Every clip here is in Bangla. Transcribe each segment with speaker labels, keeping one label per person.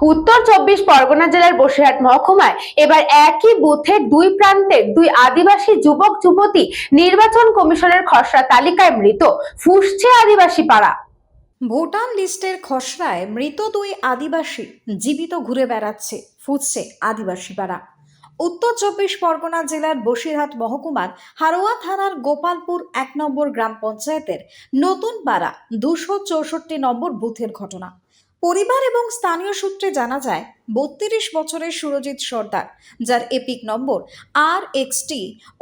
Speaker 1: উত্তর 24 পরগনা জেলার বসিরহাট মহকুমায় এবার একই বুথের দুই প্রান্তের দুই আদিবাসী যুবক যুবতী নির্বাচন কমিশনের খসড়া তালিকায় মৃত। ফুঁসছে আদিবাসী পাড়া।
Speaker 2: ভোটার লিস্টের খসড়ায় মৃত দুই আদিবাসী জীবিত ঘুরে বেড়াচ্ছে, ফুঁসছে আদিবাসী পাড়া। উত্তর 24 পরগনা জেলার বসিরহাট মহকুমার হারোয়া থানার গোপালপুর 1 নম্বর গ্রাম পঞ্চায়েতের নতুন পাড়া 264 নম্বর বুথের ঘটনা। পরিবার এবং স্থানীয় সূত্রে জানা যায় 32 বছরের সুরজিৎ সর্দার, যার এপিক নম্বর RXT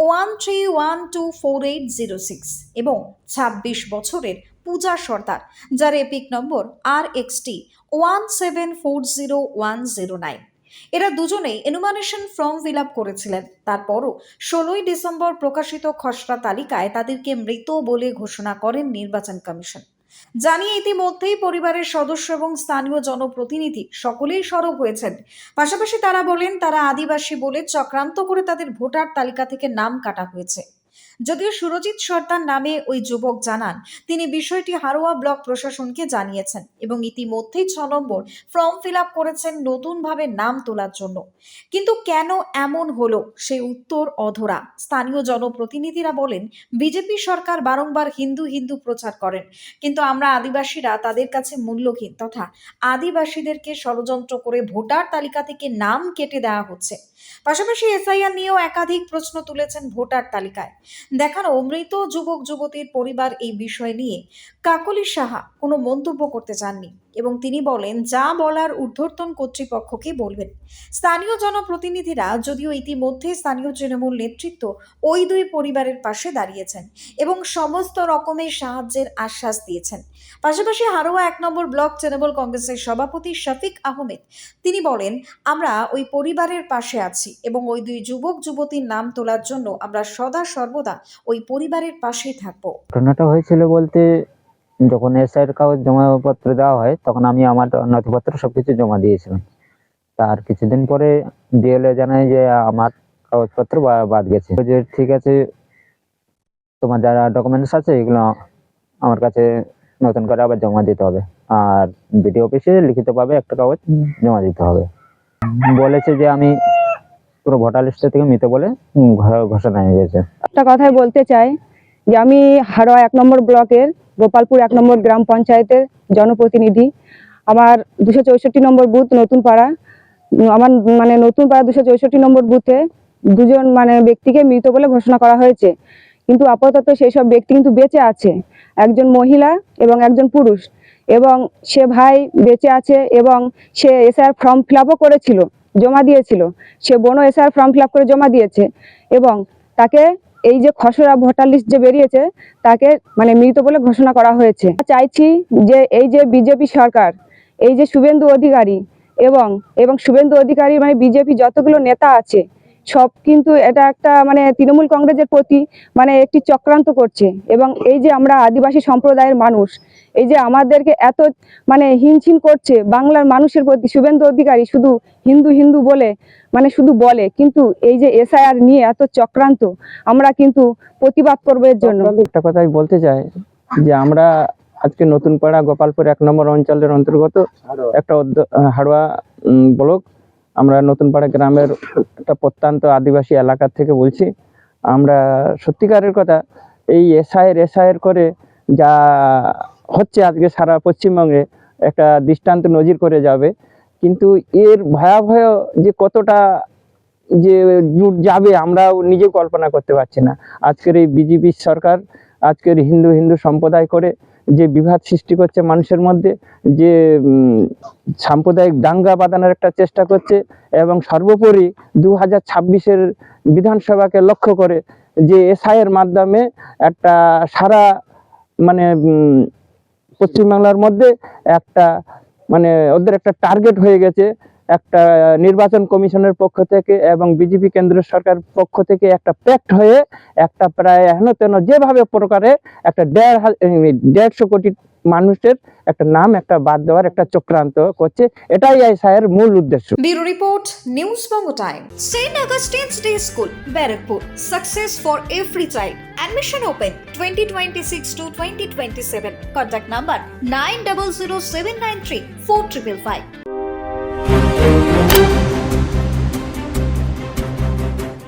Speaker 2: 13124806 এবং 26 বছরের পূজা সর্দার, যার এপিক নম্বর RXT 1740109। এরা দুজনেই এনুমারেশন ফর্ম ফিল আপ করেছিলেন। তারপরও 16 ডিসেম্বর প্রকাশিত খসড়া তালিকায় তাদেরকে মৃত বলে ঘোষণা করেন নির্বাচন কমিশন। জানিয়ে ইতিমধ্যেই পরিবারের সদস্য এবং স্থানীয় জনপ্রতিনিধি সকলেই সরব হয়েছেন। পাশাপাশি তারা বলেন তারা আদিবাসী বলে চক্রান্ত করে তাদের ভোটার তালিকা থেকে নাম কাটা হয়েছে। যদিও সুরজিৎ সর্দার নামে ওই যুবক জানান তিনি বিষয়টি হারোয়া ব্লক প্রশাসনকে জানিয়েছেন এবং ইতিমধ্যেই 6 নম্বর ফর্ম ফিল আপ করেছেন নতুনভাবে নাম তোলার জন্য। কিন্তু কেন এমন হলো সেই উত্তর অধরা। স্থানীয় জনপ্রতিনিধিরা বলেন বিজেপি সরকার বারংবার হিন্দু হিন্দু প্রচার করেন, কিন্তু আমরা আদিবাসীরা তাদের কাছে মূল্যহীন তথা আদিবাসীদেরকে ষড়যন্ত্র করে ভোটার তালিকা থেকে নাম কেটে দেওয়া হচ্ছে। পাশাপাশি এসআইআর নিয়েও একাধিক প্রশ্ন তুলেছেন ভোটার তালিকায়। দেখানো মৃত যুবক যুবতীর পরিবার এই বিষয় নিয়ে কাকলি সাহা কোনো মন্তব্য করতে চাননি এবং তিনি বলেন যা বলার ঊর্ধ্বতন কর্তৃপক্ষকে বলবেন। স্থানীয় জনপ্রতিনিধিরা যদিও ইতিমধ্যে স্থানীয় তৃণমূল নেতৃত্ব ওই দুই পরিবারের পাশে দাঁড়িয়েছেন এবং সমস্ত রকমের সাহায্যের আশ্বাস দিয়েছেন। পাশাপাশি হারোয়া 1 নম্বর ব্লক তৃণমূল কংগ্রেসের সভাপতি শফিক আহমেদ তিনি বলেন আমরা ওই পরিবারের পাশে আছি এবং ওই দুই যুবক যুবতীর নাম তোলার জন্য আমরা সদা সর্বদা ওই পরিবারের পাশেই থাকবো।
Speaker 3: ঘটনাটা হয়েছিল বলতে যখন এসআইয়ের কাগজ জমাপত্র দেওয়া হয় তখন আমি আমার নথিপত্র সবকিছু জমা দিয়েছিলাম। তার কিছুদিন পরে ডিএলএ জানায় যে আমার কাগজপত্র বাদ গেছে। যে ঠিক আছে, তোমার যারা ডকুমেন্টস আছে এগুলো আমার কাছে নতুন করে আবার জমা দিতে হবে, আর বিডিও অফিসে লিখিতভাবে একটা কাগজ জমা দিতে হবে। বলেছে যে আমি পুরো ভোটার লিস্ট থেকে মৃত বলে ঘোষণা হয়ে গেছে।
Speaker 4: একটা কথাই বলতে চাই যে আমি হারোয়া 1 নম্বর ব্লকের গোপালপুর 1 নম্বর গ্রাম পঞ্চায়েতের জনপ্রতিনিধি। আমার 264 নম্বর বুথ নতুন পাড়া। আমার নতুন পাড়া 264 নম্বর বুথে দুজন ব্যক্তিকে মৃত বলে ঘোষণা করা হয়েছে, কিন্তু আপাতত সেই সব ব্যক্তি কিন্তু বেঁচে আছে, একজন মহিলা এবং একজন পুরুষ, এবং সে ভাই বেঁচে আছে এবং সে এসআইআর ফর্ম ফিল আপও করেছিল, জমা দিয়েছিল। সে বোনও এসআইআর ফর্ম ফিল আপ করে জমা দিয়েছে এবং তাকে এই যে খসড়া ভোটার লিস্ট যে বেরিয়েছে তাকে মৃত বলে ঘোষণা করা হয়েছে। চাইছি যে এই যে বিজেপি সরকার, এই যে শুভেন্দু অধিকারী এবং শুভেন্দু অধিকারী বিজেপি যতগুলো নেতা আছে সব কিন্তু এটা একটা তৃণমূল কংগ্রেসের প্রতি একটি চক্রান্ত করছে। এবং এই যে আমরা আদিবাসী সম্প্রদায়ের মানুষ, এই যে আমাদেরকে এত হিমশিম করছে বাংলার মানুষের প্রতি, শুভেন্দু অধিকারী শুধু হিন্দু হিন্দু বলে শুধু বলে, কিন্তু এই যে এসআইআর নিয়ে এত চক্রান্ত আমরা কিন্তু প্রতিবাদ করবো এর জন্য।
Speaker 3: একটা কথাই বলতে চাই যে আমরা আজকে নতুন পাড়া গোপালপুর 1 নম্বর অঞ্চলের অন্তর্গত একটা হারোয়া ব্লক, আমরা নতুন পাড়া গ্রামের একটা প্রত্যন্ত আদিবাসী এলাকা থেকে বলছি। আমরা সত্যিকারের কথা এই এসআইআর করে যা হচ্ছে আজকে সারা পশ্চিমবঙ্গে একটা দৃষ্টান্ত নজির করে যাবে, কিন্তু এর ভয়াবহ যে কতটা যে জুট যাবে আমরা নিজেও কল্পনা করতে পারছি না। আজকের এই বিজেপি সরকার আজকের হিন্দু হিন্দু সম্প্রদায় করে যে বিভাদ সৃষ্টি করছে মানুষের মধ্যে, যে সাম্প্রদায়িক দাঙ্গা বাঁধানোর একটা চেষ্টা করছে, এবং সর্বোপরি 2026-এর বিধানসভাকে লক্ষ্য করে যে এসআইয়ের মাধ্যমে একটা সারা পশ্চিমবাংলার মধ্যে একটা ওদের একটা টার্গেট হয়ে গেছে। একটা নির্বাচন কমিশনের পক্ষ থেকে এবং বিজেপি কেন্দ্র সরকার পক্ষ থেকে একটা প্যাক্ট হয়ে একটা প্রায় হেন যেভাবে প্রকারে একটা 150 কোটি মানুষের একটা নাম একটা বাদ দেওয়ার একটা চক্রান্ত করছে, এটাই এসআইআর মূল উদ্দেশ্য।
Speaker 2: Bureau report, news Banga time. Saint Augustine's day school, Barrackpore. Success for every child. Admission open 2026 to 2027. Contact number 900793 4555.